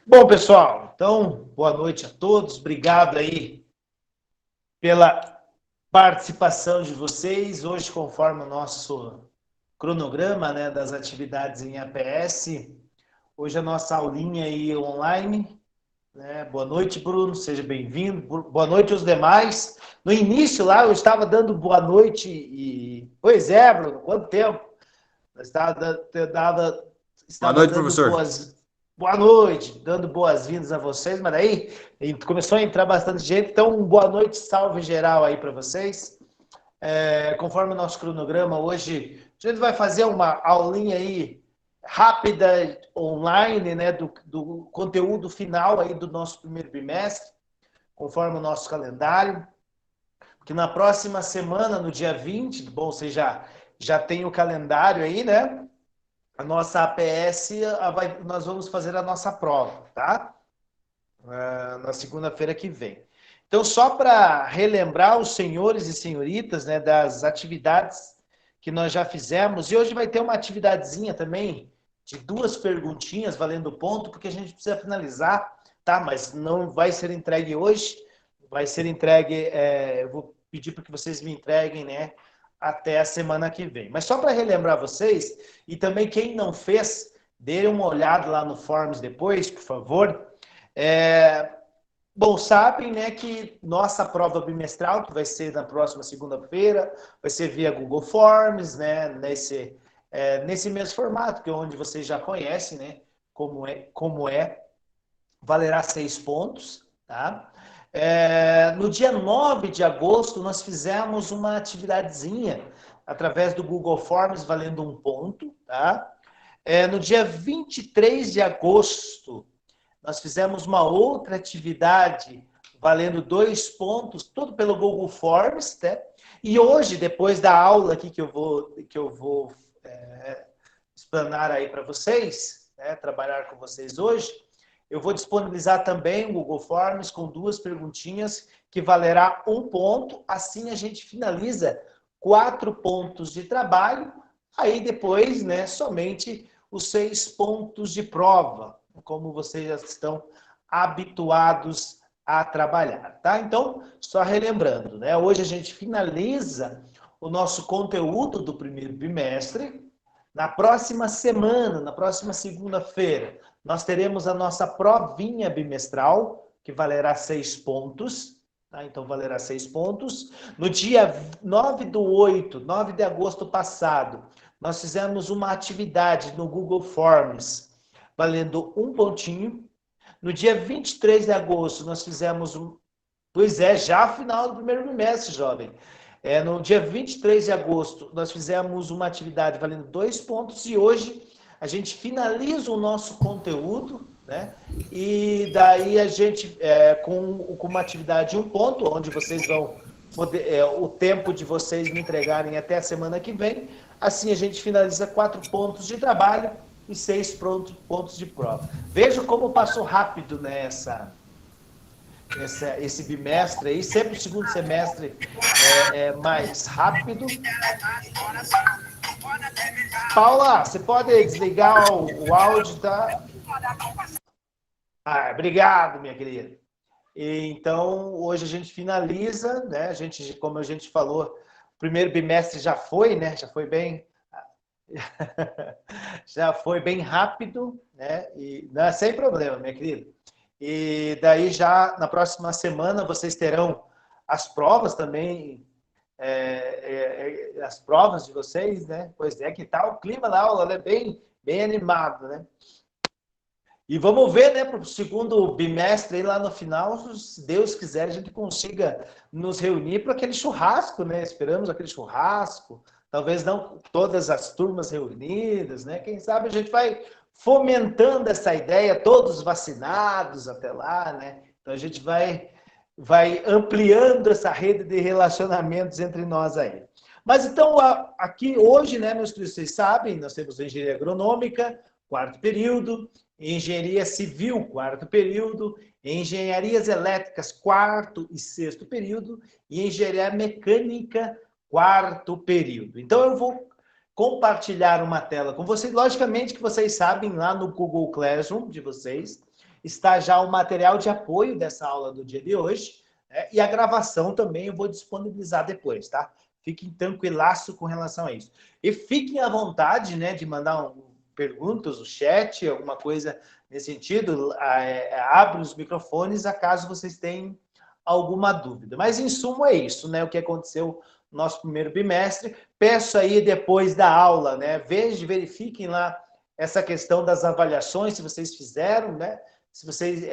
Bom, pessoal, então, boa noite a todos. Obrigado aí pela participação de vocês. Hoje, conforme o nosso cronograma, né, das atividades em APS, hoje a nossa aulinha aí online, né? Boa noite, Bruno, seja bem-vindo. Boa noite aos demais. No início lá, eu estava dando boa noite e... Pois é, Bruno, quanto tempo? Eu Boa estava noite, dando professor. boa noite, dando boas-vindas a vocês, mas aí começou a entrar bastante gente, então boa noite, salve geral aí para vocês. Conforme o nosso cronograma, hoje a gente vai fazer uma aulinha aí rápida, online, né, do conteúdo final aí do nosso primeiro bimestre, conforme o nosso calendário, que na próxima semana, no dia 20, bom, você já tem o calendário aí, né? A nossa APS, nós vamos fazer a nossa prova, tá? Na segunda-feira que vem. Então, só para relembrar os senhores e senhoritas, né, das atividades que nós já fizemos, e hoje vai ter uma atividadezinha também, de 2 perguntinhas valendo ponto, porque a gente precisa finalizar, tá? Mas não vai ser entregue hoje, vai ser entregue, eu vou pedir para que vocês me entreguem, né, até a semana que vem. Mas só para relembrar vocês, e também quem não fez, dê uma olhada lá no Forms depois, por favor. É, Bom, sabem, né, que nossa prova bimestral, que vai ser na próxima segunda-feira, vai ser via Google Forms, né, nesse mesmo formato, que é onde vocês já conhecem, né, como é, valerá 6 pontos, tá? No dia 9 de agosto, nós fizemos uma atividadezinha através do Google Forms, valendo 1 ponto, tá? No dia 23 de agosto, nós fizemos uma outra atividade valendo 2 pontos, tudo pelo Google Forms, né? E hoje, depois da aula aqui que eu vou explanar aí para vocês, né? Trabalhar com vocês hoje, eu vou disponibilizar também o Google Forms com 2 perguntinhas que valerá 1 ponto. Assim a gente finaliza 4 pontos de trabalho. Aí depois, né, somente os 6 pontos de prova, como vocês já estão habituados a trabalhar, tá? Então, só relembrando, né? Hoje a gente finaliza o nosso conteúdo do primeiro bimestre. Na próxima semana, na próxima segunda-feira, nós teremos a nossa provinha bimestral, que valerá 6 pontos. Tá? Então, valerá 6 pontos. No dia 9/8, 9 de agosto passado, nós fizemos uma atividade no Google Forms, valendo 1 pontinho. No dia 23 de agosto, nós fizemos um... Pois é, já final do primeiro bimestre, jovem. No dia 23 de agosto, nós fizemos uma atividade valendo 2 pontos e hoje a gente finaliza o nosso conteúdo, né? E daí a gente, com uma atividade de 1 ponto, onde vocês vão poder, o tempo de vocês me entregarem até a semana que vem, assim a gente finaliza 4 pontos de trabalho e 6 pontos de prova. Veja como passou rápido nessa... esse bimestre aí, sempre o segundo semestre é mais rápido. Paula, você pode desligar o áudio, tá? Obrigado, minha querida. Então, hoje a gente finaliza, né? A gente, como a gente falou, o primeiro bimestre já foi, né? Já foi bem, já foi bem rápido, né? E não, sem problema, minha querida. E daí já na próxima semana vocês terão as provas também, as provas de vocês, né? Pois é, que tal o clima da aula, né? Bem animado, né? E vamos ver, né, para o segundo bimestre, aí lá no final, se Deus quiser, a gente consiga nos reunir para aquele churrasco, né? Esperamos aquele churrasco, talvez não todas as turmas reunidas, né? Quem sabe a gente vai fomentando essa ideia, todos vacinados até lá, né? Então a gente vai ampliando essa rede de relacionamentos entre nós aí. Mas então, aqui hoje, né, meus queridos, vocês sabem, nós temos a engenharia agronômica, 4º período, engenharia civil, 4º período, engenharias elétricas, 4º e 6º período, e engenharia mecânica, 4º período. Então, eu vou compartilhar uma tela com vocês. Logicamente que vocês sabem lá no Google Classroom de vocês, está já o material de apoio dessa aula do dia de hoje, né? E a gravação também eu vou disponibilizar depois, tá? Fiquem tranquilaço com relação a isso. E fiquem à vontade, né, de mandar perguntas, o chat, alguma coisa nesse sentido. Abre os microfones, acaso vocês tenham alguma dúvida. Mas, em suma, é isso, né? O que aconteceu no nosso primeiro bimestre. Peço aí, depois da aula, né? Verifiquem lá essa questão das avaliações, se vocês fizeram, né? Se vocês...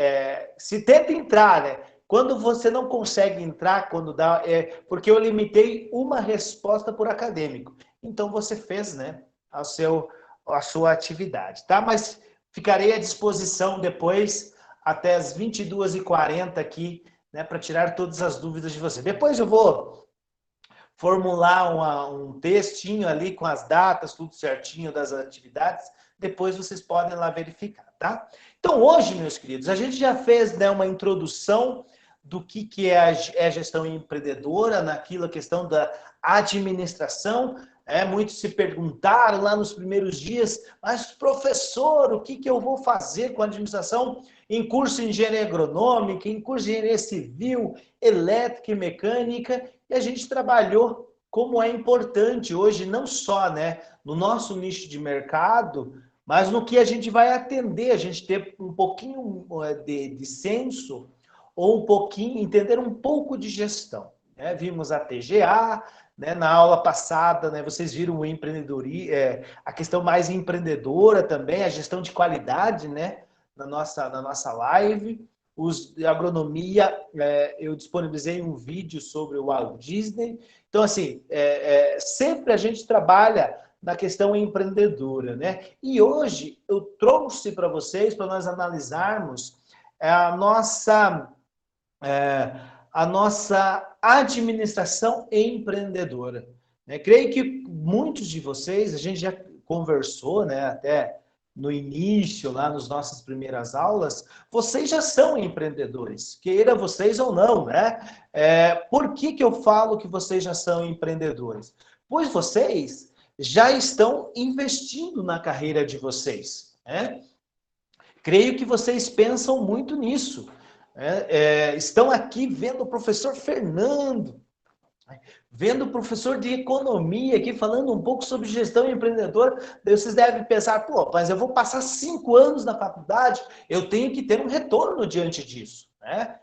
se tenta entrar, né? Quando você não consegue entrar, quando dá... porque eu limitei uma resposta por acadêmico. Então, você fez, né? A sua atividade, tá? Mas ficarei à disposição depois, até as 22h40 aqui, né, para tirar todas as dúvidas de você. Depois eu vou formular um textinho ali com as datas, tudo certinho das atividades. Depois vocês podem lá verificar, tá? Então, hoje, meus queridos, a gente já fez, né, uma introdução do que é a gestão empreendedora, naquilo, a questão da administração. Muitos se perguntaram lá nos primeiros dias, mas professor, o que eu vou fazer com a administração em curso de engenharia agronômica, em curso de engenharia civil, elétrica e mecânica? E a gente trabalhou como é importante hoje, não só, né, no nosso nicho de mercado, mas no que a gente vai atender, a gente ter um pouquinho de senso, ou um pouquinho, entender um pouco de gestão, né? Vimos a TGA, né, na aula passada, né, vocês viram o empreendedorismo, a questão mais empreendedora também, a gestão de qualidade, né, na nossa live. De agronomia, eu disponibilizei um vídeo sobre o Walt Disney. Então, assim, sempre a gente trabalha na questão empreendedora, né? E hoje eu trouxe para vocês, para nós analisarmos a nossa administração empreendedora. Creio que muitos de vocês, a gente já conversou, né, até no início, lá nas nossas primeiras aulas, vocês já são empreendedores, queira vocês ou não, né? Por que eu falo que vocês já são empreendedores? Pois vocês já estão investindo na carreira de vocês, né? Creio que vocês pensam muito nisso. Estão aqui vendo o professor Fernando, vendo o professor de economia aqui falando um pouco sobre gestão empreendedora. Daí vocês devem pensar, pô, mas eu vou passar 5 anos na faculdade, eu tenho que ter um retorno diante disso, né?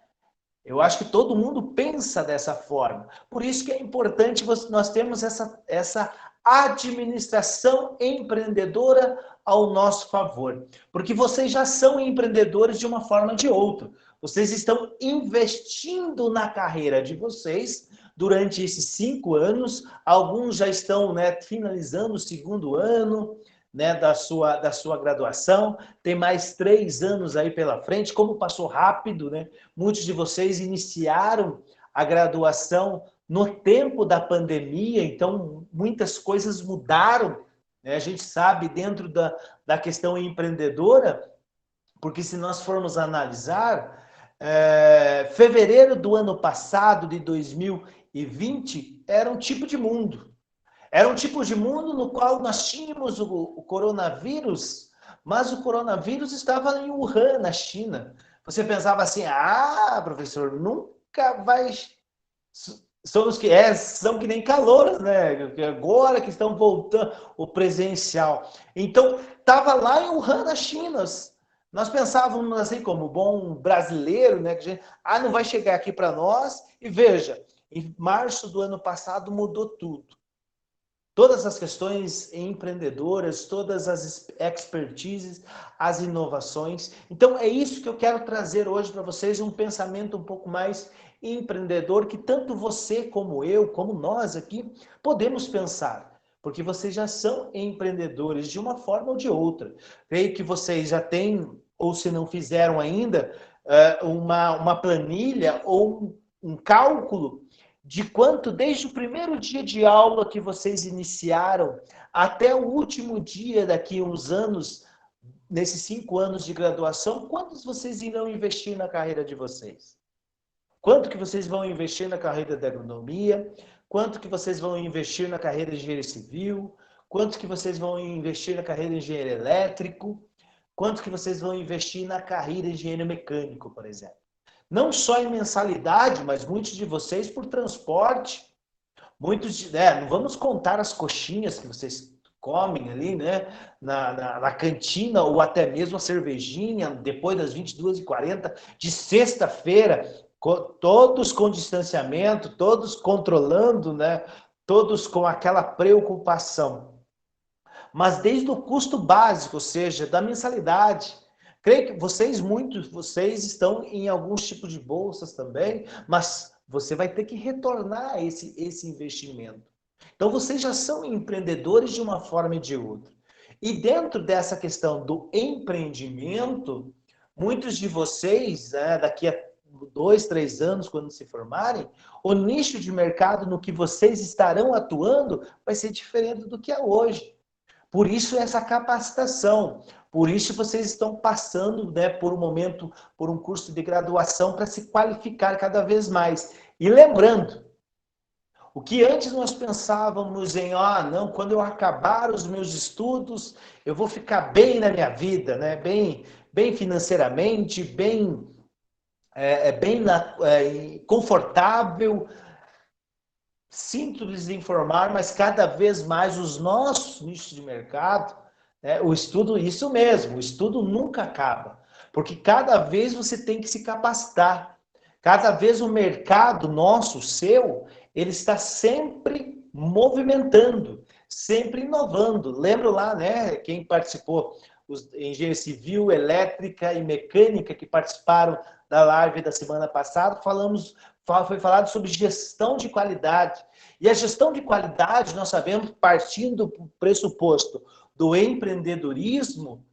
Eu acho que todo mundo pensa dessa forma. Por isso que é importante nós termos essa administração empreendedora ao nosso favor. Porque vocês já são empreendedores de uma forma ou de outra. Vocês estão investindo na carreira de vocês durante esses 5 anos. Alguns já estão, né, finalizando o 2º ano, né, da sua graduação. Tem mais 3 anos aí pela frente. Como passou rápido, né? Muitos de vocês iniciaram a graduação no tempo da pandemia, então muitas coisas mudaram, né? A gente sabe dentro da questão empreendedora, porque se nós formos analisar, fevereiro do ano passado, de 2020, era um tipo de mundo. Era um tipo de mundo no qual nós tínhamos o coronavírus, mas o coronavírus estava em Wuhan, na China. Você pensava assim, professor, nunca vai... São que nem calouros, né? Agora que estão voltando o presencial. Então, estava lá em Wuhan, na China. Nós pensávamos assim, como bom brasileiro, né? Que não vai chegar aqui para nós. E veja, em março do ano passado mudou tudo. Todas as questões empreendedoras, todas as expertises, as inovações. Então, é isso que eu quero trazer hoje para vocês, um pensamento um pouco mais empreendedor, que tanto você como eu, como nós aqui, podemos pensar. Porque vocês já são empreendedores de uma forma ou de outra. Creio que vocês já têm, ou se não fizeram ainda, uma planilha ou um cálculo de quanto, desde o primeiro dia de aula que vocês iniciaram, até o último dia daqui a uns anos, nesses 5 anos de graduação, quantos vocês irão investir na carreira de vocês? Quanto que vocês vão investir na carreira da agronomia? Quanto que vocês vão investir na carreira de engenharia civil? Quanto que vocês vão investir na carreira de engenheiro elétrico? quanto que vocês vão investir na carreira de engenheiro mecânico, por exemplo. Não só em mensalidade, mas muitos de vocês por transporte. Não vamos contar as coxinhas que vocês comem ali, né? Na cantina, ou até mesmo a cervejinha, depois das 22h40, de sexta-feira, todos com distanciamento, todos controlando, né? Todos com aquela preocupação. Mas desde o custo básico, ou seja, da mensalidade. Creio que muitos de vocês estão em alguns tipos de bolsas também, mas você vai ter que retornar esse investimento. Então, vocês já são empreendedores de uma forma e de outra. E dentro dessa questão do empreendimento, muitos de vocês, daqui a 2, 3 anos, quando se formarem, o nicho de mercado no que vocês estarão atuando vai ser diferente do que é hoje. Por isso essa capacitação, por isso vocês estão passando, né, por um momento, por um curso de graduação para se qualificar cada vez mais. E lembrando, o que antes nós pensávamos em, não, quando eu acabar os meus estudos, eu vou ficar bem na minha vida, né, bem financeiramente, bem confortável. Sinto lhes informar, mas cada vez mais os nossos nichos de mercado, o estudo, isso mesmo, o estudo nunca acaba, porque cada vez você tem que se capacitar, cada vez o mercado nosso, seu, ele está sempre movimentando, sempre inovando. Lembro lá, né, quem participou, os engenheiros civil, elétrica e mecânica que participaram da live da semana passada, foi falado sobre gestão de qualidade. E a gestão de qualidade, nós sabemos, partindo do pressuposto do empreendedorismo,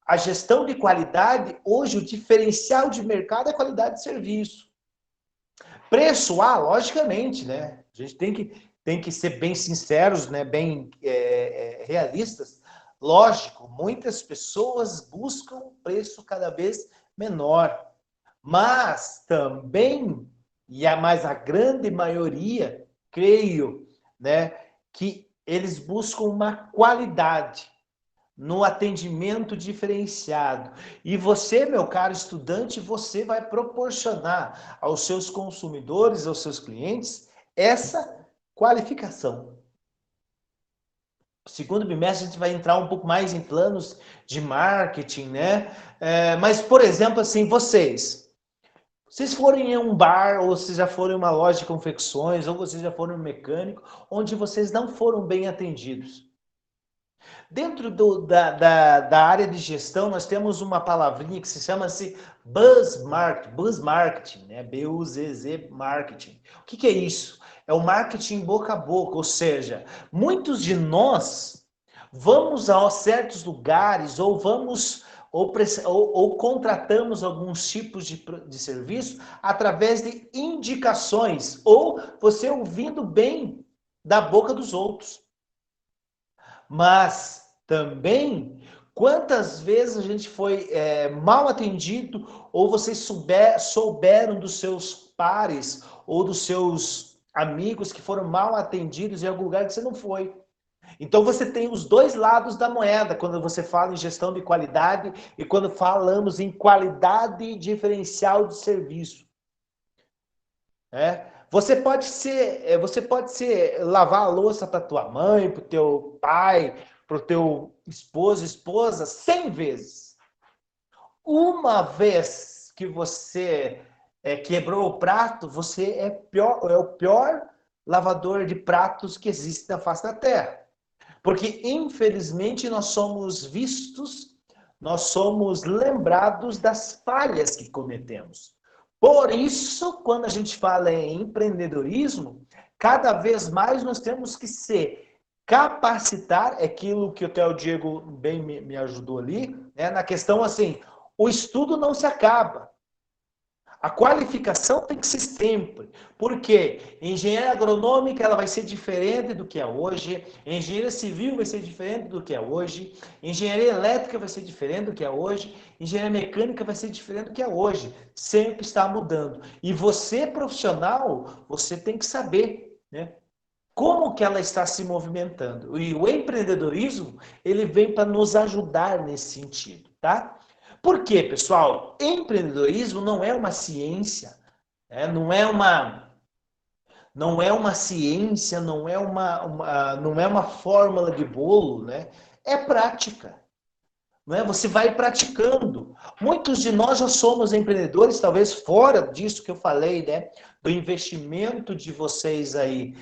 a gestão de qualidade, hoje, o diferencial de mercado é a qualidade de serviço. Preço, logicamente, né? A gente tem que ser bem sinceros, né? Bem realistas. Lógico, muitas pessoas buscam preço cada vez menor. Mas também, mas a grande maioria, creio, né, que eles buscam uma qualidade no atendimento diferenciado. E você, meu caro estudante, você vai proporcionar aos seus consumidores, aos seus clientes, essa qualificação. Segundo bimestre, a gente vai entrar um pouco mais em planos de marketing, né? Mas, por exemplo, assim, vocês forem em um bar, ou vocês já foram em uma loja de confecções, ou vocês já foram em um mecânico, onde vocês não foram bem atendidos. Dentro da área de gestão, nós temos uma palavrinha que se chama-se Buzz Marketing, né? B-U-Z-Z Marketing. O que é isso? É o marketing boca a boca, ou seja, muitos de nós vamos a certos lugares ou contratamos alguns tipos de serviço através de indicações, ou você ouvindo bem da boca dos outros. Mas também, quantas vezes a gente foi mal atendido, ou vocês souberam dos seus pares ou dos seus amigos que foram mal atendidos em algum lugar que você não foi. Então você tem os dois lados da moeda quando você fala em gestão de qualidade e quando falamos em qualidade diferencial de serviço. Você pode ser lavar a louça para tua mãe, para o teu pai, para o teu esposa 100 vezes. Uma vez que você quebrou o prato, você é o pior lavador de pratos que existe na face da terra. Porque, infelizmente, nós somos vistos, nós somos lembrados das falhas que cometemos. Por isso, quando a gente fala em empreendedorismo, cada vez mais nós temos que se capacitar, é aquilo que até o Diego bem me ajudou ali, né? Na questão assim, o estudo não se acaba. A qualificação tem que ser sempre. Por quê? Engenharia agronômica ela vai ser diferente do que é hoje, engenharia civil vai ser diferente do que é hoje, engenharia elétrica vai ser diferente do que é hoje, engenharia mecânica vai ser diferente do que é hoje. Sempre está mudando. E você, profissional, você tem que saber, né? como que ela está se movimentando. E o empreendedorismo, ele vem para nos ajudar nesse sentido, tá? Por quê, pessoal? Empreendedorismo não é uma ciência, né? Não é uma ciência, não é uma fórmula de bolo, né? É prática. Né? Você vai praticando. Muitos de nós já somos empreendedores, talvez fora disso que eu falei, né? Do investimento de vocês aí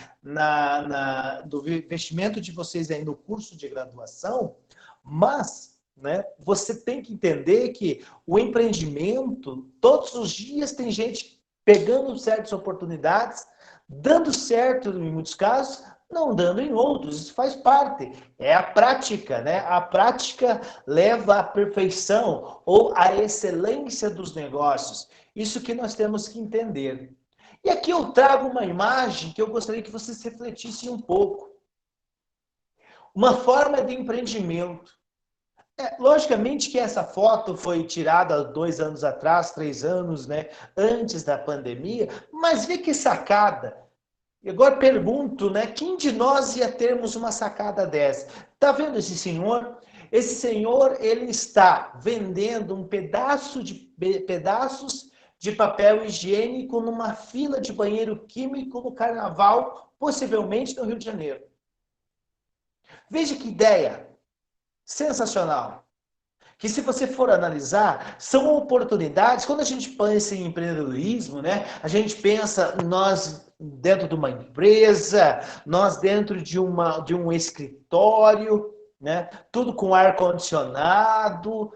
do investimento de vocês aí no curso de graduação, mas, né? Você tem que entender que o empreendimento, todos os dias tem gente pegando certas oportunidades, dando certo em muitos casos, não dando em outros, isso faz parte. É a prática, né? A prática leva à perfeição ou à excelência dos negócios. Isso que nós temos que entender. E aqui eu trago uma imagem que eu gostaria que vocês refletissem um pouco. Uma forma de empreendimento. Logicamente que essa foto foi tirada 2 anos atrás, 3 anos, né? Antes da pandemia, mas vê que sacada. E agora pergunto, né? Quem de nós ia termos uma sacada dessa? Tá vendo esse senhor? Esse senhor, ele está vendendo pedaços de papel higiênico numa fila de banheiro químico no Carnaval, possivelmente no Rio de Janeiro. Veja que ideia sensacional. Que se você for analisar, são oportunidades. Quando a gente pensa em empreendedorismo, né? A gente pensa nós dentro de uma empresa, nós dentro de um escritório, né? Tudo com ar-condicionado,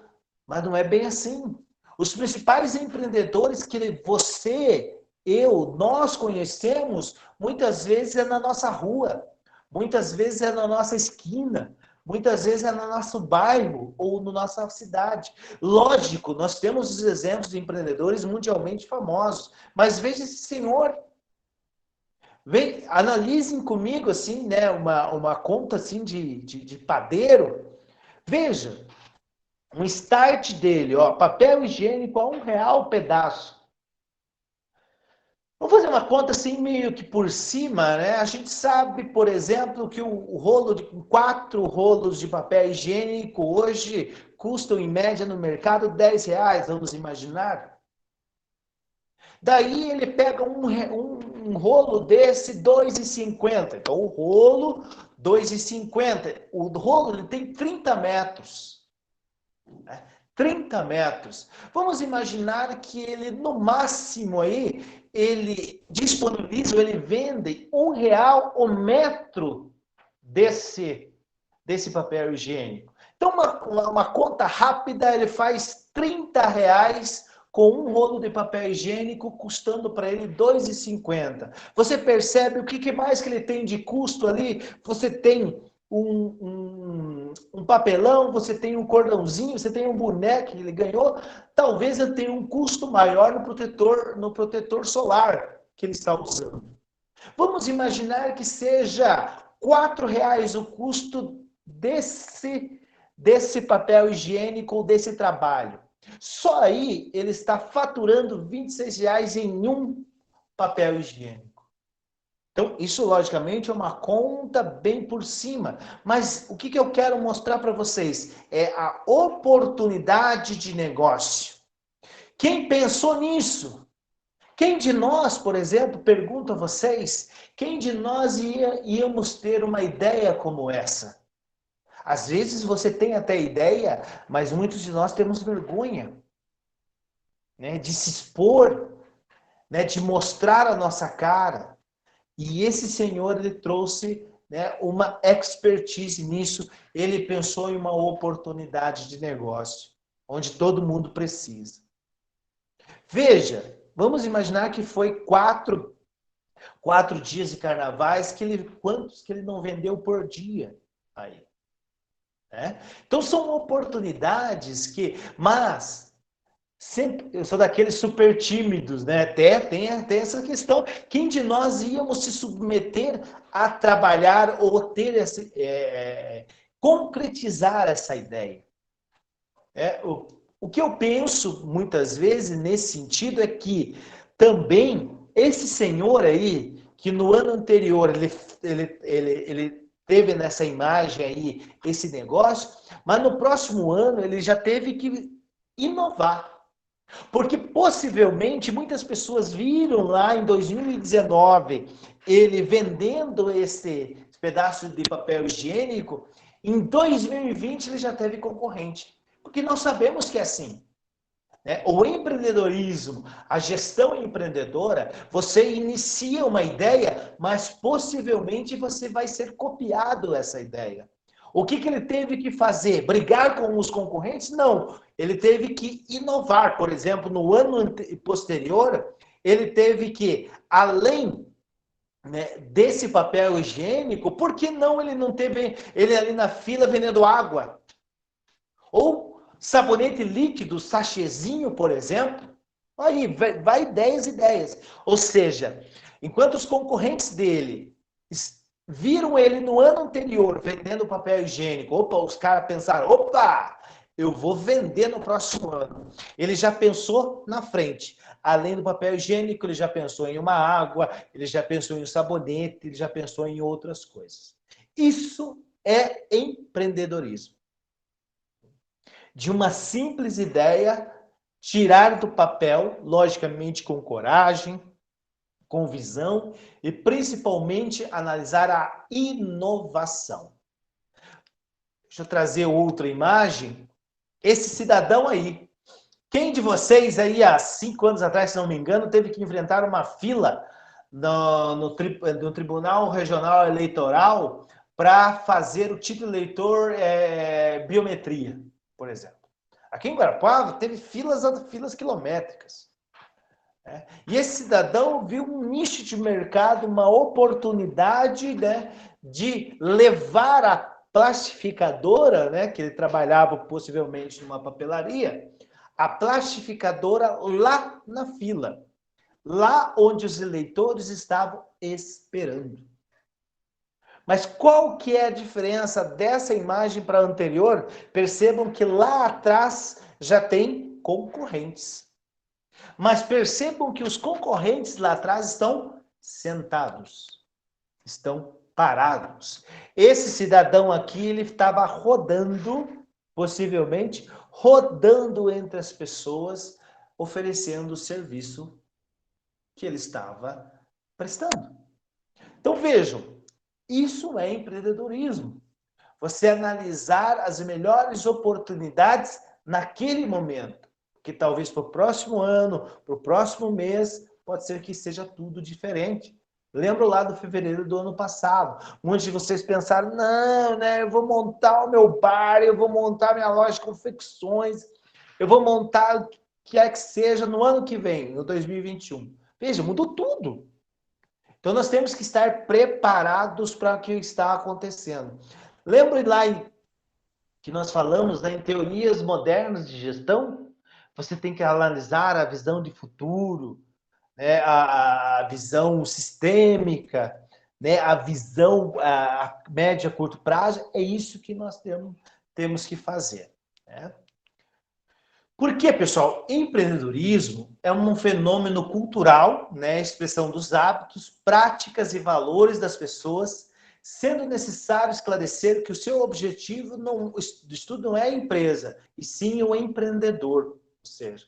mas não é bem assim. Os principais empreendedores que você, eu, nós conhecemos, muitas vezes é na nossa rua, muitas vezes é na nossa esquina, muitas vezes é no nosso bairro ou na nossa cidade. Lógico, nós temos os exemplos de empreendedores mundialmente famosos, mas veja esse senhor. Analisem comigo assim, né, uma conta assim de padeiro. Veja, um start dele, ó, papel higiênico a R$ 1 o pedaço. Vamos fazer uma conta assim meio que por cima, né? A gente sabe, por exemplo, que o rolo de 4 rolos de papel higiênico hoje custam em média no mercado R$ 10, vamos imaginar. Daí ele pega um rolo desse 2,50. Então o rolo 2,50. O rolo ele tem 30 metros. 30 metros. Vamos imaginar que ele, no máximo aí, ele disponibiliza, ele vende R$ 1 o metro desse papel higiênico. Então, uma conta rápida, ele faz R$ 30 com um rolo de papel higiênico, custando para ele R$ 2,50. Você percebe o que mais que ele tem de custo ali? Você tem um papelão, você tem um cordãozinho, você tem um boneco que ele ganhou, talvez ele tenha um custo maior no protetor solar que ele está usando. Vamos imaginar que seja R$ 4 o custo desse papel higiênico ou desse trabalho. Só aí ele está faturando R$ 26 em um papel higiênico. Então, isso logicamente é uma conta bem por cima. Mas o que eu quero mostrar para vocês é a oportunidade de negócio. Quem pensou nisso? Quem de nós, por exemplo, pergunto a vocês, quem de nós íamos ter uma ideia como essa? Às vezes você tem até ideia, mas muitos de nós temos vergonha, né, de se expor, né, de mostrar a nossa cara. E esse senhor, ele trouxe, né, uma expertise nisso. Ele pensou em uma oportunidade de negócio, onde todo mundo precisa. Veja, vamos imaginar que foi 4 dias de carnavais, quantos que ele não vendeu por dia aí? Né? Então são oportunidades mas sempre, eu sou daqueles super tímidos, né? Tem essa questão. Quem de nós íamos se submeter a trabalhar ou ter concretizar essa ideia? O que eu penso muitas vezes nesse sentido é que também esse senhor aí, que no ano anterior ele teve nessa imagem aí esse negócio, mas no próximo ano ele já teve que inovar. Porque possivelmente muitas pessoas viram lá em 2019 ele vendendo esse pedaço de papel higiênico, em 2020 ele já teve concorrente. Porque nós sabemos que é assim. Né? O empreendedorismo, a gestão empreendedora, você inicia uma ideia, mas possivelmente você vai ser copiado essa ideia. O que ele teve que fazer? Brigar com os concorrentes? Não. Ele teve que inovar. Por exemplo, no ano posterior, ele teve que, além, né, desse papel higiênico, por que não ele não teve ele ali na fila vendendo água? Ou sabonete líquido, sachêzinho, por exemplo? Aí, vai 10 ideias. Ou seja, enquanto os concorrentes dele viram ele no ano anterior vendendo papel higiênico, opa, os caras pensaram, opa, eu vou vender no próximo ano. Ele já pensou na frente. Além do papel higiênico, ele já pensou em uma água, ele já pensou em um sabonete, ele já pensou em outras coisas. Isso é empreendedorismo. De uma simples ideia, tirar do papel, logicamente com coragem, com visão e principalmente analisar a inovação. Deixa eu trazer outra imagem. Esse cidadão aí. Quem de vocês aí há 5 anos atrás, se não me engano, teve que enfrentar uma fila no Tribunal Regional Eleitoral para fazer o título eleitor biometria, por exemplo. Aqui em Guarapuava teve filas quilométricas. Né? E esse cidadão viu um nicho de mercado, uma oportunidade, né, de levar a plastificadora, né, que ele trabalhava possivelmente numa papelaria, a plastificadora lá na fila, lá onde os eleitores estavam esperando. Mas qual que é a diferença dessa imagem para a anterior? Percebam que lá atrás já tem concorrentes. Mas percebam que os concorrentes lá atrás estão sentados, estão parados. Esse cidadão aqui, ele estava rodando, possivelmente, rodando entre as pessoas, oferecendo o serviço que ele estava prestando. Então vejam, isso é empreendedorismo. Você analisar as melhores oportunidades naquele momento, que talvez para o próximo ano, para o próximo mês, pode ser que seja tudo diferente. Lembro lá do fevereiro do ano passado. Muitos de vocês pensaram, não, né, eu vou montar o meu bar, eu vou montar minha loja de confecções, eu vou montar o que quer que seja no ano que vem, no 2021. Veja, mudou tudo. Então nós temos que estar preparados para o que está acontecendo. Lembre lá que nós falamos, né, em teorias modernas de gestão, você tem que analisar a visão de futuro, né, a visão sistêmica, né, a visão a médio a curto prazo. É isso que nós temos que fazer. Né? Porque, pessoal, empreendedorismo é um fenômeno cultural, né, expressão dos hábitos, práticas e valores das pessoas, sendo necessário esclarecer que o seu objetivo do estudo não é a empresa, e sim o empreendedor. Ou seja,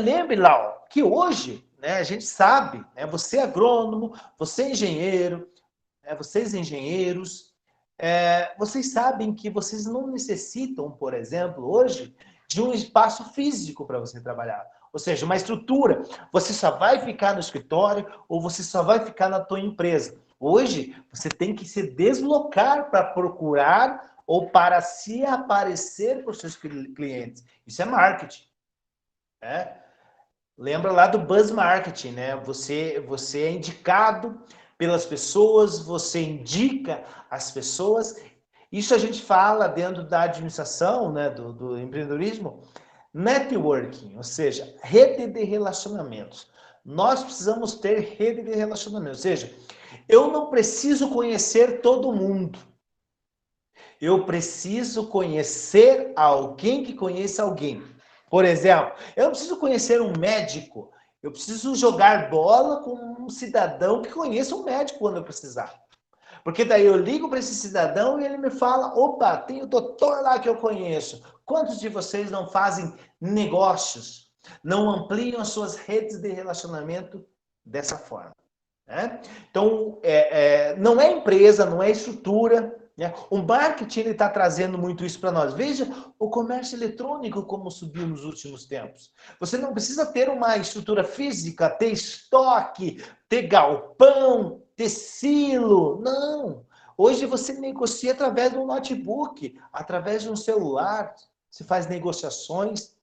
lembre lá ó, que hoje, né, a gente sabe, né, você é agrônomo, você é engenheiro, vocês engenheiros, vocês sabem que vocês não necessitam, por exemplo, hoje, de um espaço físico para você trabalhar. Ou seja, uma estrutura. Você só vai ficar no escritório ou você só vai ficar na tua empresa. Hoje, você tem que se deslocar para procurar ou para se aparecer para os seus clientes. Isso é marketing. Né? Lembra lá do buzz marketing, né? Você é indicado pelas pessoas, você indica as pessoas. Isso a gente fala dentro da administração, né, do empreendedorismo, networking, ou seja, rede de relacionamentos. Nós precisamos ter rede de relacionamentos, ou seja, eu não preciso conhecer todo mundo. Eu preciso conhecer alguém que conheça alguém. Por exemplo, eu não preciso conhecer um médico, Eu preciso jogar bola com um cidadão que conheça um médico quando eu precisar. Porque daí eu ligo para esse cidadão e ele me fala, opa, tem o doutor lá que eu conheço. Quantos de vocês não fazem negócios, não ampliam as suas redes de relacionamento dessa forma? Né? Então, não é empresa, não é estrutura. Né? O marketing está trazendo muito isso para nós. Veja o comércio eletrônico como subiu nos últimos tempos. Você não precisa ter uma estrutura física, ter estoque, ter galpão, ter silo. Não. Hoje você negocia através de um notebook, através de um celular. Você faz negociações.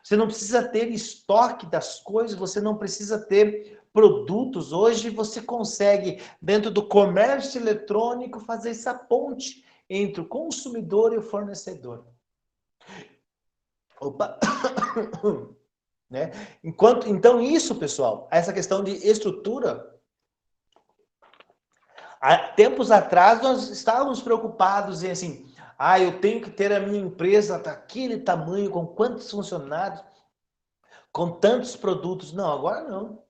Você não precisa ter estoque das coisas, você não precisa ter produtos. Hoje você consegue, dentro do comércio eletrônico, fazer essa ponte entre o consumidor e o fornecedor. Opa! Né? Então, isso, pessoal, essa questão de estrutura. Há tempos atrás, nós estávamos preocupados em assim, eu tenho que ter a minha empresa daquele tamanho, com quantos funcionários, com tantos produtos. Não, agora não.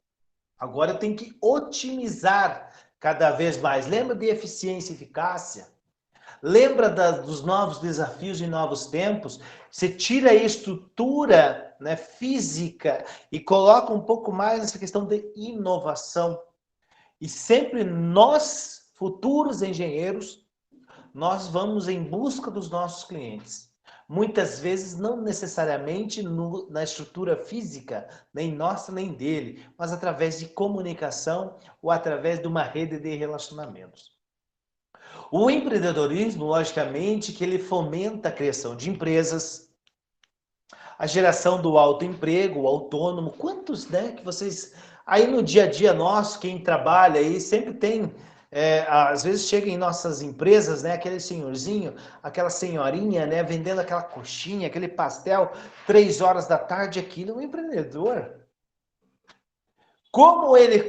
Agora tem que otimizar cada vez mais. Lembra de eficiência e eficácia? Lembra dos novos desafios e novos tempos? Você tira a estrutura, né, física e coloca um pouco mais nessa questão de inovação. E sempre nós, futuros engenheiros, nós vamos em busca dos nossos clientes. Muitas vezes, não necessariamente na estrutura física, nem nossa, nem dele, mas através de comunicação ou através de uma rede de relacionamentos. O empreendedorismo, logicamente, que ele fomenta a criação de empresas, a geração do autoemprego, o autônomo. Quantos, né, que vocês... Aí no dia a dia nosso, quem trabalha aí, sempre tem... às vezes chega em nossas empresas, né, aquele senhorzinho, aquela senhorinha, né, vendendo aquela coxinha, aquele pastel, 3 horas da tarde, aquilo é um empreendedor. Como ele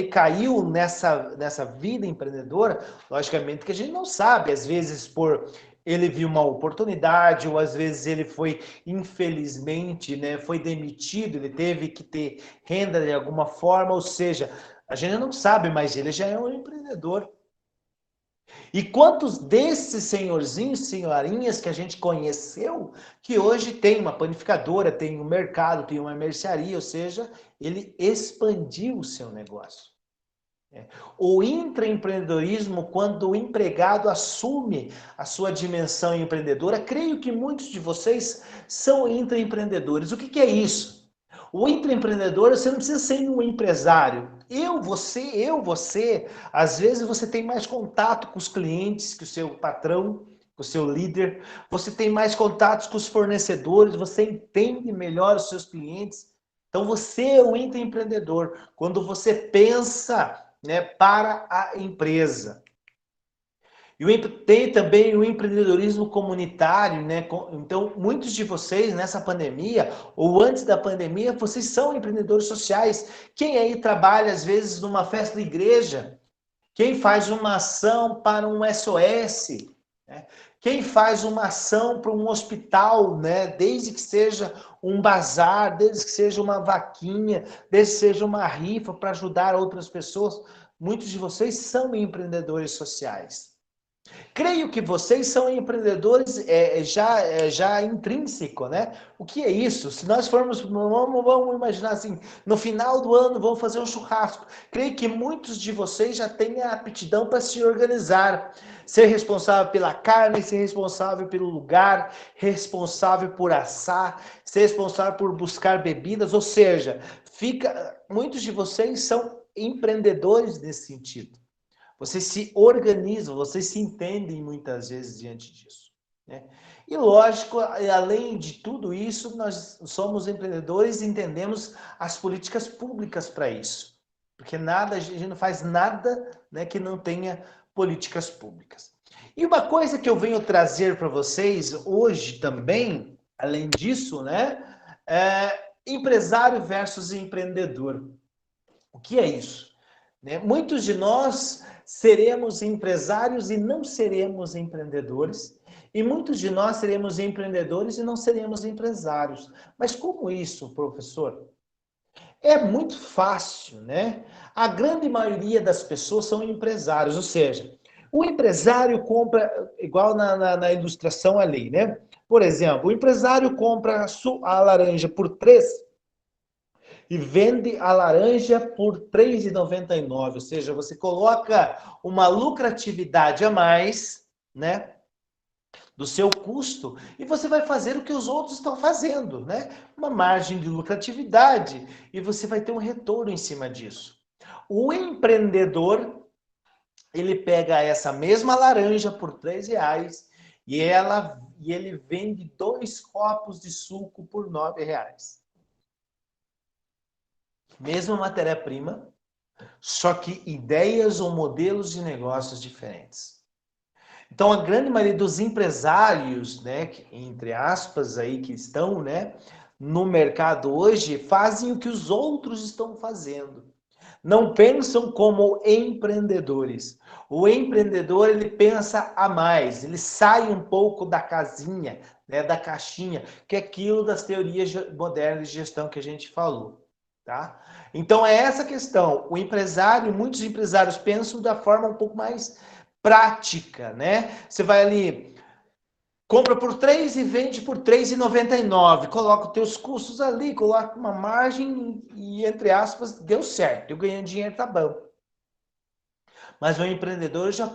caiu nessa vida empreendedora, logicamente que a gente não sabe, às vezes ele viu uma oportunidade, ou às vezes ele foi, infelizmente, né, foi demitido, ele teve que ter renda de alguma forma, ou seja, a gente não sabe, mas ele já é um empreendedor. E quantos desses senhorzinhos, senhorinhas que a gente conheceu, que hoje tem uma panificadora, tem um mercado, tem uma mercearia, ou seja, ele expandiu o seu negócio. O intraempreendedorismo, quando o empregado assume a sua dimensão empreendedora, creio que muitos de vocês são intraempreendedores. O que é isso? O intraempreendedor, você não precisa ser um empresário. Você, às vezes você tem mais contato com os clientes que o seu patrão, com o seu líder, você tem mais contatos com os fornecedores, você entende melhor os seus clientes. Então você é um intraempreendedor. Quando você pensa, né, para a empresa. E tem também o empreendedorismo comunitário, né? Então, muitos de vocês nessa pandemia, ou antes da pandemia, vocês são empreendedores sociais. Quem aí trabalha, às vezes, numa festa de igreja? Quem faz uma ação para um SOS? Né? Quem faz uma ação para um hospital, né? Desde que seja um bazar, desde que seja uma vaquinha, desde que seja uma rifa para ajudar outras pessoas. Muitos de vocês são empreendedores sociais. Creio que vocês são empreendedores já intrínseco, né? O que é isso? Se nós formos, vamos imaginar assim, no final do ano vamos fazer um churrasco. Creio que muitos de vocês já têm a aptidão para se organizar. Ser responsável pela carne, ser responsável pelo lugar, responsável por assar, ser responsável por buscar bebidas, ou seja, muitos de vocês são empreendedores nesse sentido. Vocês se organizam, vocês se entendem muitas vezes diante disso. Né? E lógico, além de tudo isso, nós somos empreendedores e entendemos as políticas públicas para isso. Porque a gente não faz nada, né, que não tenha políticas públicas. E uma coisa que eu venho trazer para vocês hoje também, além disso, né, é empresário versus empreendedor. O que é isso? Né? Muitos de nós seremos empresários e não seremos empreendedores, e muitos de nós seremos empreendedores e não seremos empresários. Mas como isso, professor? É muito fácil, né? A grande maioria das pessoas são empresários, ou seja, o empresário compra, igual na ilustração ali, né? Por exemplo, o empresário compra a laranja por 3 e vende a laranja por R$ 3,99. Ou seja, você coloca uma lucratividade a mais, né? Do seu custo e você vai fazer o que os outros estão fazendo, né? Uma margem de lucratividade e você vai ter um retorno em cima disso. O empreendedor, ele pega essa mesma laranja por R$ 3 e ele vende 2 copos de suco por R$ 9. Mesma matéria-prima, só que ideias ou modelos de negócios diferentes. Então, a grande maioria dos empresários, né, entre aspas, aí, que estão, né, no mercado hoje, fazem o que os outros estão fazendo. Não pensam como empreendedores. O empreendedor, ele pensa a mais, ele sai um pouco da casinha, né, da caixinha, que é aquilo das teorias modernas de gestão que a gente falou, tá? Então, é essa questão. O empresário, muitos empresários pensam da forma um pouco mais prática, né? Você vai ali, compra por 3 e vende por R$ 3,99. Coloca os teus custos ali, coloca uma margem e, entre aspas, deu certo. Eu ganhei dinheiro, tá bom. Mas o empreendedor já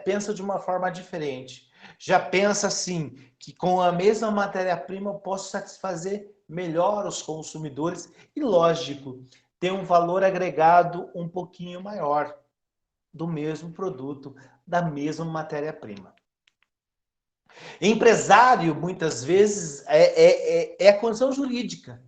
pensa de uma forma diferente. Já pensa assim, que com a mesma matéria-prima eu posso satisfazer melhor os consumidores e, lógico, ter um valor agregado um pouquinho maior do mesmo produto, da mesma matéria-prima. Empresário, muitas vezes, é a condição jurídica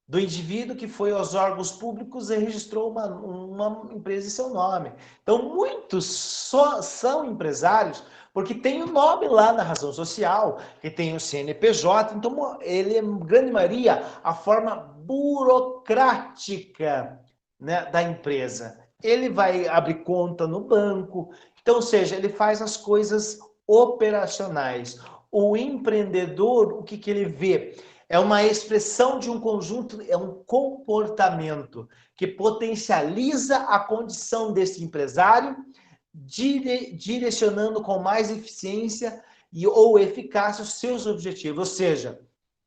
do indivíduo que foi aos órgãos públicos e registrou uma empresa em seu nome. Então, muitos só são empresários porque tem o nome lá na razão social, que tem o CNPJ. Então, ele é, grande maioria, a forma burocrática, né, da empresa. Ele vai abrir conta no banco. Então, ou seja, ele faz as coisas operacionais. O empreendedor, o que ele vê? É uma expressão de um conjunto, é um comportamento que potencializa a condição desse empresário, direcionando com mais eficiência ou eficácia os seus objetivos. Ou seja,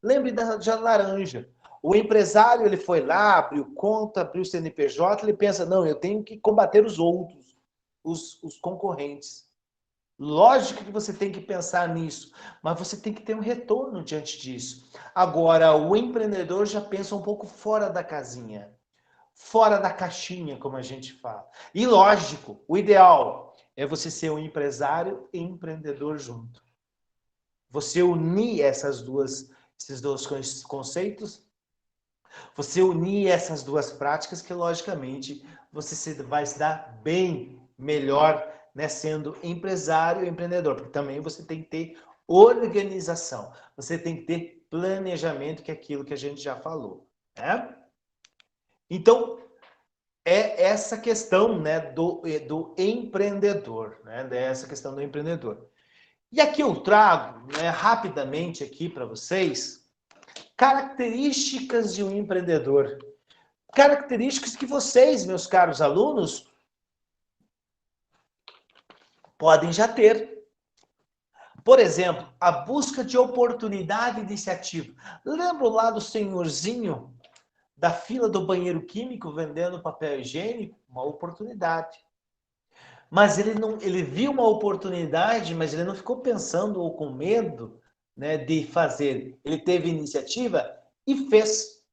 lembre da laranja. O empresário, ele foi lá, abriu conta, abriu CNPJ, ele pensa, não, eu tenho que combater os outros, os concorrentes. Lógico que você tem que pensar nisso, mas você tem que ter um retorno diante disso. Agora, o empreendedor já pensa um pouco fora da casinha, fora da caixinha, como a gente fala. E lógico, o ideal é você ser um empresário e empreendedor junto. Você unir esses dois conceitos, você unir essas duas práticas, que logicamente você vai se dar bem melhor, né, sendo empresário e empreendedor, porque também você tem que ter organização, você tem que ter planejamento, que é aquilo que a gente já falou, né? Então, é essa questão, né, do empreendedor, né, dessa questão do empreendedor. E aqui eu trago, né, rapidamente aqui para vocês, características de um empreendedor. Características que vocês, meus caros alunos, podem já ter. Por exemplo, a busca de oportunidade e iniciativa. Lembra lá do senhorzinho da fila do banheiro químico vendendo papel higiênico? Uma oportunidade. Mas ele viu uma oportunidade, mas ele não ficou pensando ou com medo, né, de fazer. Ele teve iniciativa e fez.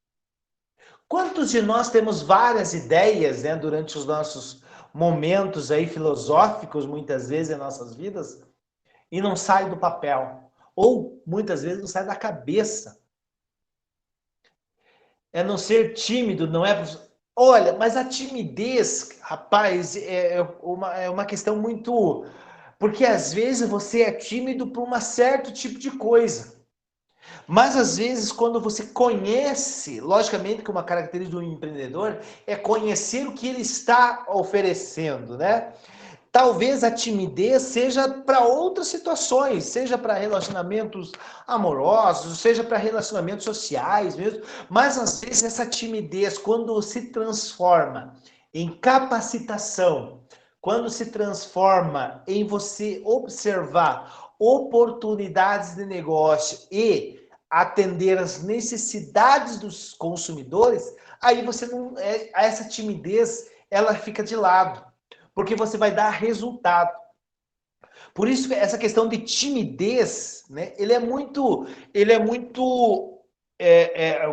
Quantos de nós temos várias ideias, né, durante os nossos momentos aí filosóficos, muitas vezes em nossas vidas, e não sai do papel? Ou, muitas vezes, não sai da cabeça. É não ser tímido, não é... Olha, mas a timidez, rapaz, é uma questão muito... Porque, às vezes, você é tímido por um certo tipo de coisa. Mas às vezes, quando você conhece, logicamente que uma característica do empreendedor é conhecer o que ele está oferecendo, né? Talvez a timidez seja para outras situações, seja para relacionamentos amorosos, seja para relacionamentos sociais mesmo, mas às vezes essa timidez, quando se transforma em capacitação, quando se transforma em você observar oportunidades de negócio e atender às necessidades dos consumidores, aí você não, essa timidez, ela fica de lado, porque você vai dar resultado. Por isso que essa questão de timidez, né,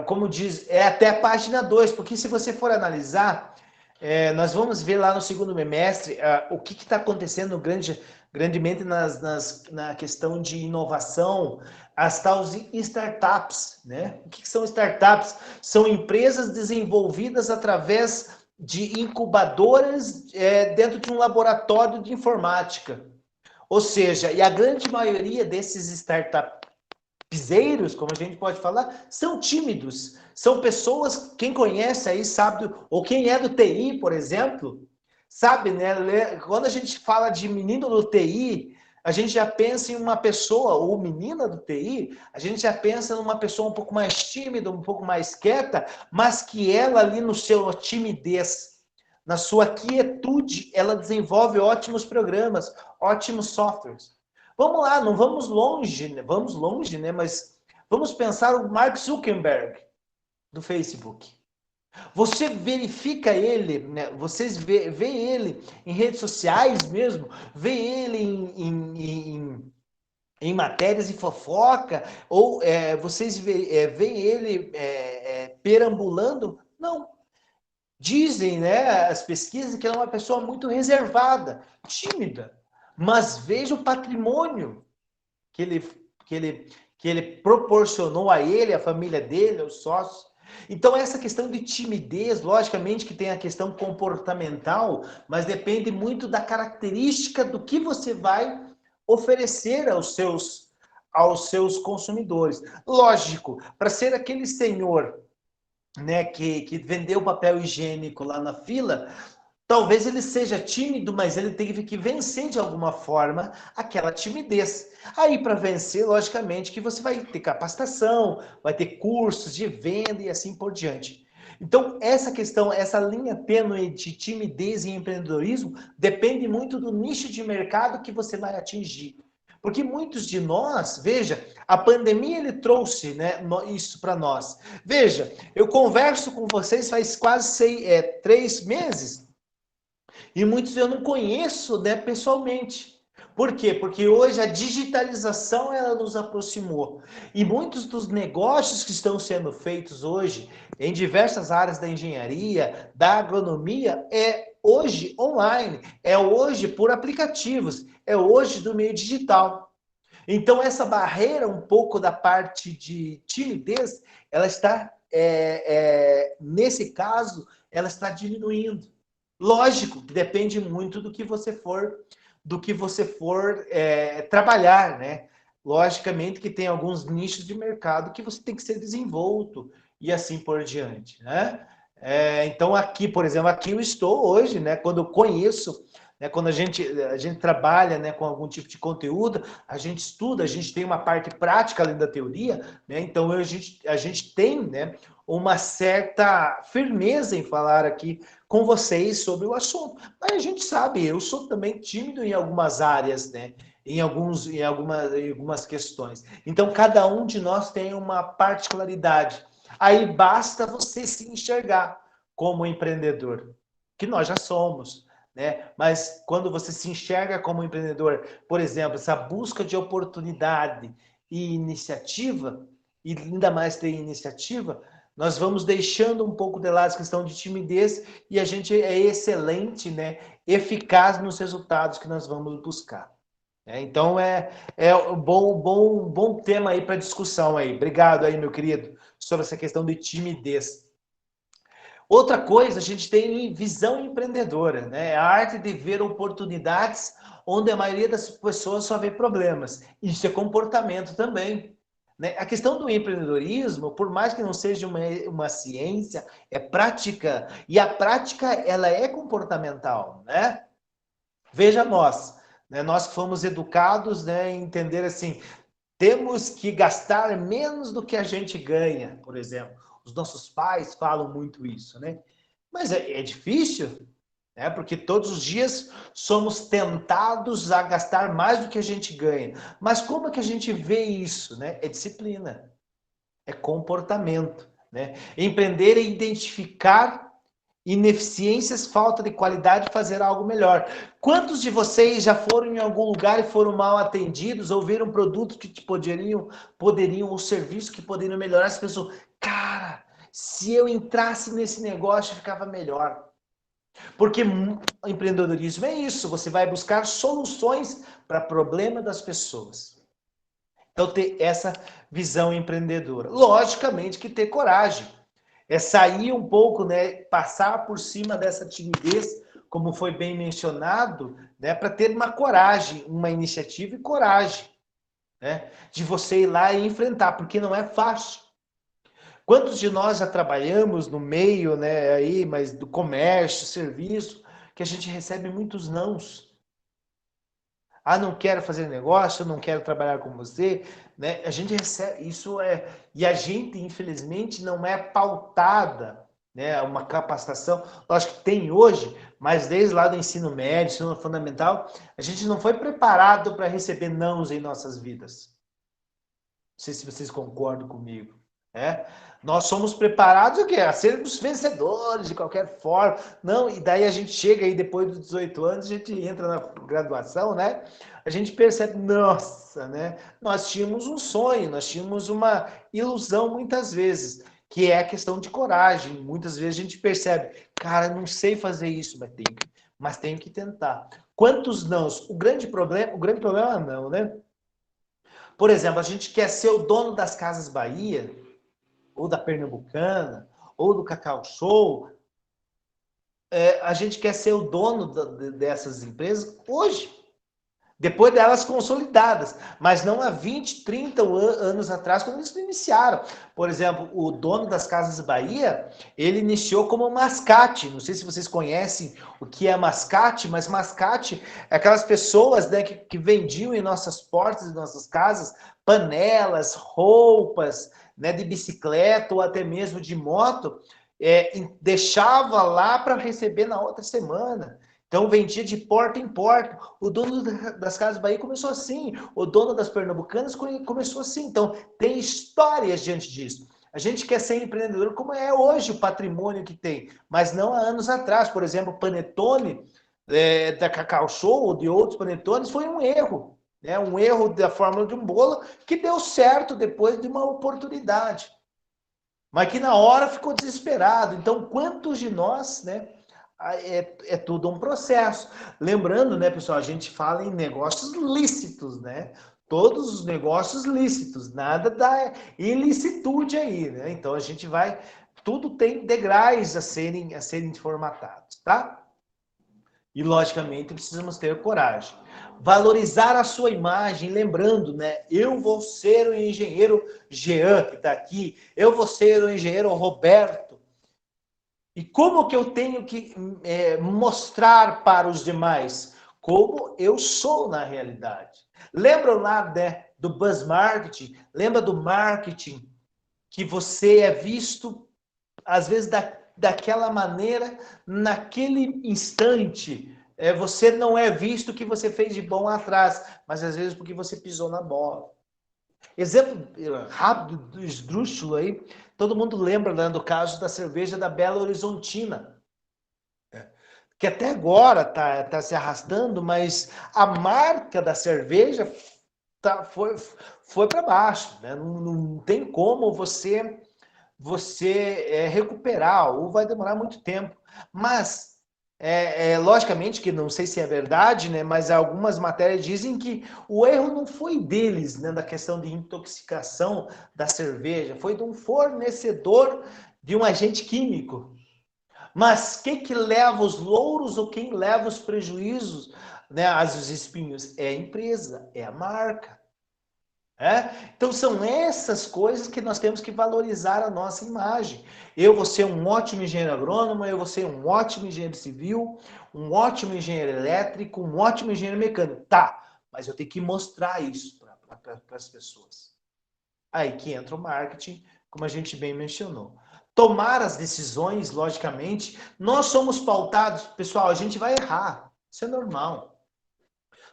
como diz, é até a página 2, porque se você for analisar, nós vamos ver lá no segundo bimestre o que está acontecendo grandemente na questão de inovação, as tais startups, né? O que são startups? São empresas desenvolvidas através de incubadoras dentro de um laboratório de informática. Ou seja, e a grande maioria desses startupzeiros, como a gente pode falar, são tímidos. São pessoas, quem conhece aí sabe, ou quem é do TI, por exemplo, sabe, né? Quando a gente fala de menino do TI, a gente já pensa em uma pessoa, ou menina do TI, a gente já pensa numa pessoa um pouco mais tímida, um pouco mais quieta, mas que ela ali no seu timidez, na sua quietude, ela desenvolve ótimos programas, ótimos softwares. Vamos lá, não vamos longe, né? Mas vamos pensar o Mark Zuckerberg do Facebook. Você verifica ele, né? Vocês vê ele em redes sociais mesmo, vê ele em matérias de fofoca, ou vocês veem ele perambulando? Não. Dizem, né, as pesquisas que ele é uma pessoa muito reservada, tímida, mas veja o patrimônio que ele, que ele, que ele proporcionou a ele, a família dele, aos sócios. Então, essa questão de timidez, logicamente que tem a questão comportamental, mas depende muito da característica do que você vai oferecer aos seus consumidores. Lógico, para ser aquele senhor, né, que vendeu papel higiênico lá na fila, talvez ele seja tímido, mas ele teve que vencer de alguma forma aquela timidez. Aí, para vencer, logicamente, que você vai ter capacitação, vai ter cursos de venda e assim por diante. Então, essa questão, essa linha tênue de timidez e empreendedorismo depende muito do nicho de mercado que você vai atingir. Porque muitos de nós, veja, a pandemia ele trouxe, né, isso para nós. Veja, eu converso com vocês faz quase 3 meses, e muitos eu não conheço, né, pessoalmente. Por quê? Porque hoje a digitalização ela nos aproximou. E muitos dos negócios que estão sendo feitos hoje em diversas áreas da engenharia, da agronomia, é hoje online, é hoje por aplicativos, é hoje do meio digital. Então essa barreira um pouco da parte de timidez, ela está, nesse caso, ela está diminuindo. Lógico que depende muito do que você for trabalhar, né? Logicamente que tem alguns nichos de mercado que você tem que ser desenvolto e assim por diante, né? Então aqui, por exemplo, aqui eu estou hoje, né? Quando eu conheço, né? Quando a gente trabalha, né? Com algum tipo de conteúdo, a gente estuda, a gente tem uma parte prática além da teoria, né? Então a gente tem, né? Uma certa firmeza em falar aqui com vocês sobre o assunto. Mas a gente sabe, eu sou também tímido em algumas áreas, né? Em algumas questões. Então, cada um de nós tem uma particularidade. Aí basta você se enxergar como empreendedor, que nós já somos, né? Mas quando você se enxerga como empreendedor, por exemplo, essa busca de oportunidade e iniciativa, e ainda mais ter iniciativa, nós vamos deixando um pouco de lado a questão de timidez e a gente é excelente, né? Eficaz nos resultados que nós vamos buscar. Então é um bom tema aí para discussão aí. Obrigado aí, meu querido, sobre essa questão de timidez. Outra coisa, a gente tem visão empreendedora, né? A arte de ver oportunidades onde a maioria das pessoas só vê problemas. Isso é comportamento também. Né? A questão do empreendedorismo, por mais que não seja uma ciência, é prática. E a prática, ela é comportamental, né? Veja nós, né? Nós que fomos educados, né, em entender assim, temos que gastar menos do que a gente ganha, por exemplo. Os nossos pais falam muito isso, né? Mas é difícil, né? Porque todos os dias somos tentados a gastar mais do que a gente ganha. Mas como é que a gente vê isso, né? É disciplina, é comportamento, né? Empreender é identificar ineficiências, falta de qualidade e fazer algo melhor. Quantos de vocês já foram em algum lugar e foram mal atendidos ou viram produtos que poderiam ou serviços que poderiam melhorar? As pessoas, cara, se eu entrasse nesse negócio, ficava melhor. Porque empreendedorismo é isso, você vai buscar soluções para problema das pessoas. Então, ter essa visão empreendedora. Logicamente que ter coragem. É sair um pouco, né, passar por cima dessa timidez, como foi bem mencionado, né, para ter uma coragem, uma iniciativa e coragem, né, de você ir lá e enfrentar, porque não é fácil. Quantos de nós já trabalhamos no meio, né, aí, mas do comércio, serviço, que a gente recebe muitos nãos. Ah, não quero fazer negócio, não quero trabalhar com você, né? A gente recebe, isso é, e a gente, infelizmente, não é pautada, né? Uma capacitação, lógico que tem hoje, mas desde lá do ensino médio, ensino fundamental, a gente não foi preparado para receber nãos em nossas vidas. Não sei se vocês concordam comigo, né? Nós somos preparados o quê? A sermos vencedores de qualquer forma. Não, e daí a gente chega aí depois dos 18 anos, a gente entra na graduação, né? A gente percebe, nossa, né? Nós tínhamos um sonho, nós tínhamos uma ilusão muitas vezes, que é a questão de coragem. Muitas vezes a gente percebe, cara, não sei fazer isso, mas tenho que tentar. Quantos nãos? O grande problema não, né? Por exemplo, a gente quer ser o dono das Casas Bahia, ou da Pernambucana, ou do Cacau Show. A gente quer ser o dono dessas empresas hoje, depois delas consolidadas, mas não há 20, 30 anos atrás, quando eles iniciaram. Por exemplo, o dono das Casas Bahia, ele iniciou como mascate. Não sei se vocês conhecem o que é mascate, mas mascate é aquelas pessoas, né, que vendiam em nossas portas, em nossas casas, panelas, roupas, né, de bicicleta ou até mesmo de moto, deixava lá para receber na outra semana. Então vendia de porta em porta. O dono das Casas Bahia começou assim. O dono das Pernambucanas começou assim. Então tem histórias diante disso. A gente quer ser empreendedor como é hoje o patrimônio que tem, mas não há anos atrás. Por exemplo, o Panetone da Cacau Show ou de outros panetones foi um erro. Né? Um erro da fórmula de um bolo que deu certo depois de uma oportunidade. Mas que na hora ficou desesperado. Então, quantos de nós, né? É tudo um processo. Lembrando, né, pessoal, a gente fala em negócios lícitos, né? Todos os negócios lícitos, nada da ilicitude aí, né? Então a gente vai, tudo tem degraus a serem formatados, tá? E logicamente precisamos ter coragem. Valorizar a sua imagem, lembrando, né? Eu vou ser o engenheiro Jean, que está aqui, eu vou ser o engenheiro Roberto. E como que eu tenho que mostrar para os demais? Como eu sou na realidade. Lembram lá, né, do buzz marketing? Lembra do marketing que você é visto, às vezes, daquela maneira, naquele instante. Você não é visto o que você fez de bom atrás, mas às vezes porque você pisou na bola. Exemplo rápido do esdrúxulo aí, todo mundo lembra, né, do caso da cerveja da Belo Horizontina, que até agora tá se arrastando, mas a marca da cerveja foi para baixo, né? Não tem como você recuperar, ou vai demorar muito tempo. Mas, logicamente que não sei se é verdade, né, mas algumas matérias dizem que o erro não foi deles, né, da questão de intoxicação da cerveja, foi de um fornecedor de um agente químico. Mas quem que leva os louros ou quem leva os prejuízos, né, os espinhos? É a empresa, é a marca. Então são essas coisas que nós temos que valorizar a nossa imagem. Eu vou ser um ótimo engenheiro agrônomo, eu vou ser um ótimo engenheiro civil, um ótimo engenheiro elétrico, um ótimo engenheiro mecânico. Tá, mas eu tenho que mostrar isso para as pessoas. Aí que entra o marketing, como a gente bem mencionou. Tomar as decisões, logicamente, nós somos pautados, pessoal, a gente vai errar, isso é normal.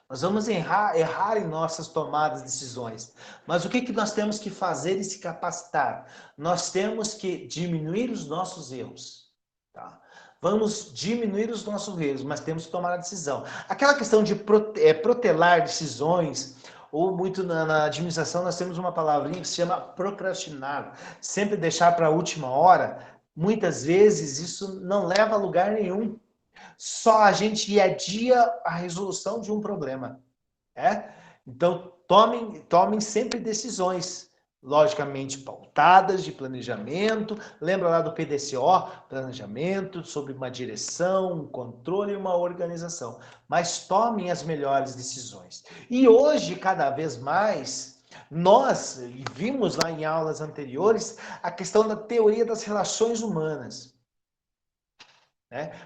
Nós vamos errar em nossas tomadas de decisões. Mas o que nós temos que fazer e se capacitar? Nós temos que diminuir os nossos erros. Tá? Vamos diminuir os nossos erros, mas temos que tomar a decisão. Aquela questão de protelar decisões, ou muito na administração nós temos uma palavrinha que se chama procrastinar. Sempre deixar para a última hora, muitas vezes isso não leva a lugar nenhum. Só a gente adia a resolução de um problema. Então, tomem sempre decisões, logicamente pautadas de planejamento. Lembra lá do PDCO? Planejamento sobre uma direção, um controle e uma organização. Mas tomem as melhores decisões. E hoje, cada vez mais, nós vimos lá em aulas anteriores a questão da teoria das relações humanas.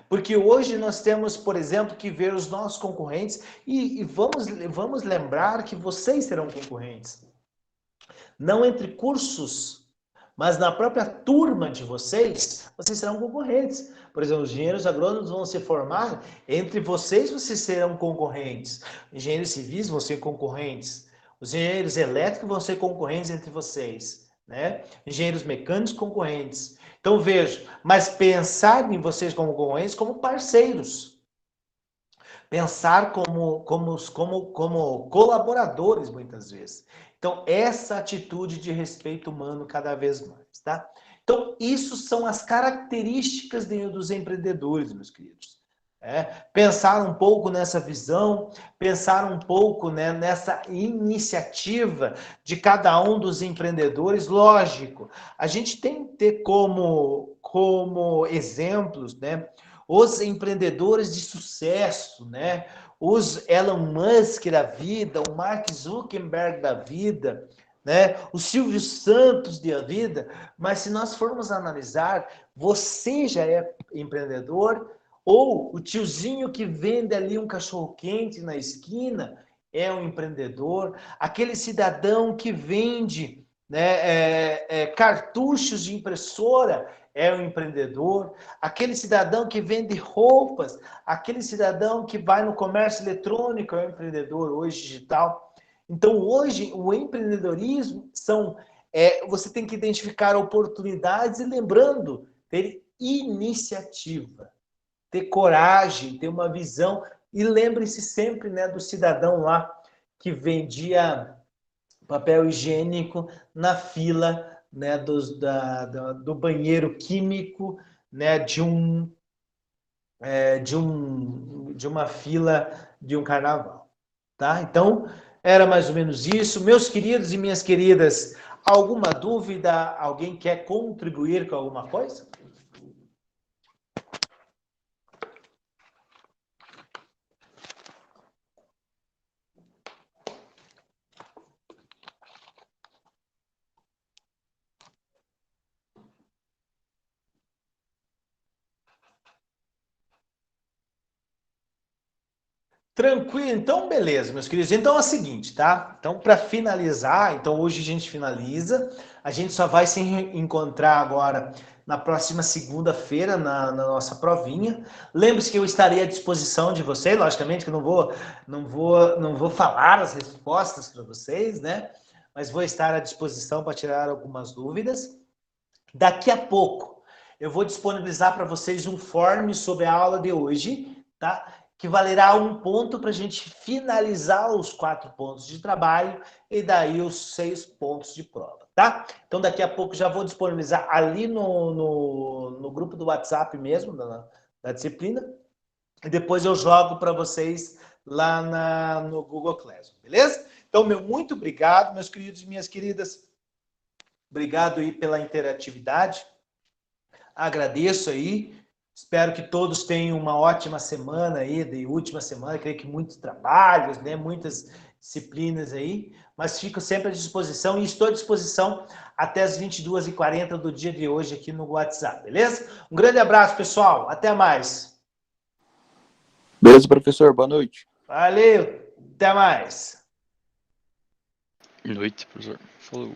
Porque hoje nós temos, por exemplo, que ver os nossos concorrentes e vamos lembrar que vocês serão concorrentes. Não entre cursos, mas na própria turma de vocês serão concorrentes. Por exemplo, os engenheiros agrônomos vão se formar, entre vocês serão concorrentes. Engenheiros civis vão ser concorrentes. Os engenheiros elétricos vão ser concorrentes entre vocês. Engenheiros mecânicos concorrentes. Então vejo, mas pensar em vocês como concorrentes, como parceiros. Pensar como colaboradores, muitas vezes. Então, essa atitude de respeito humano cada vez mais, tá? Então, isso são as características dos empreendedores, meus queridos. Pensar um pouco nessa visão, pensar um pouco nessa iniciativa de cada um dos empreendedores. Lógico, a gente tem que ter como exemplos, os empreendedores de sucesso, os Elon Musk da vida, o Mark Zuckerberg da vida, o Silvio Santos da vida. Mas se nós formos analisar, você já é empreendedor, ou o tiozinho que vende ali um cachorro-quente na esquina é um empreendedor, aquele cidadão que vende cartuchos de impressora é um empreendedor, aquele cidadão que vende roupas, aquele cidadão que vai no comércio eletrônico é um empreendedor hoje digital. Então, hoje, o empreendedorismo você tem que identificar oportunidades e, lembrando, ter iniciativa, ter coragem, ter uma visão. E lembre-se sempre do cidadão lá que vendia papel higiênico na fila do banheiro químico, de uma fila de um carnaval. Tá? Então, era mais ou menos isso. Meus queridos e minhas queridas, alguma dúvida? Alguém quer contribuir com alguma coisa? Tranquilo, então beleza, meus queridos. Então é o seguinte, tá? Então, para finalizar, então hoje a gente finaliza. A gente só vai se encontrar agora na próxima segunda-feira, na nossa provinha. Lembre-se que eu estarei à disposição de vocês, logicamente que eu não vou falar as respostas para vocês, Mas vou estar à disposição para tirar algumas dúvidas. Daqui a pouco eu vou disponibilizar para vocês um form sobre a aula de hoje, tá? Que valerá 1 ponto para a gente finalizar os 4 pontos de trabalho e daí os 6 pontos de prova, tá? Então, daqui a pouco já vou disponibilizar ali no grupo do WhatsApp mesmo, da disciplina, e depois eu jogo para vocês lá no Google Classroom, beleza? Então, muito obrigado, meus queridos e minhas queridas. Obrigado aí pela interatividade. Agradeço aí. Espero que todos tenham uma ótima semana aí, de última semana, creio que muitos trabalhos, né, muitas disciplinas aí, mas fico sempre à disposição e estou à disposição até as 22h40 do dia de hoje aqui no WhatsApp, beleza? Um grande abraço, pessoal, até mais. Beleza, professor, boa noite. Valeu, até mais. Boa noite, professor. Falou.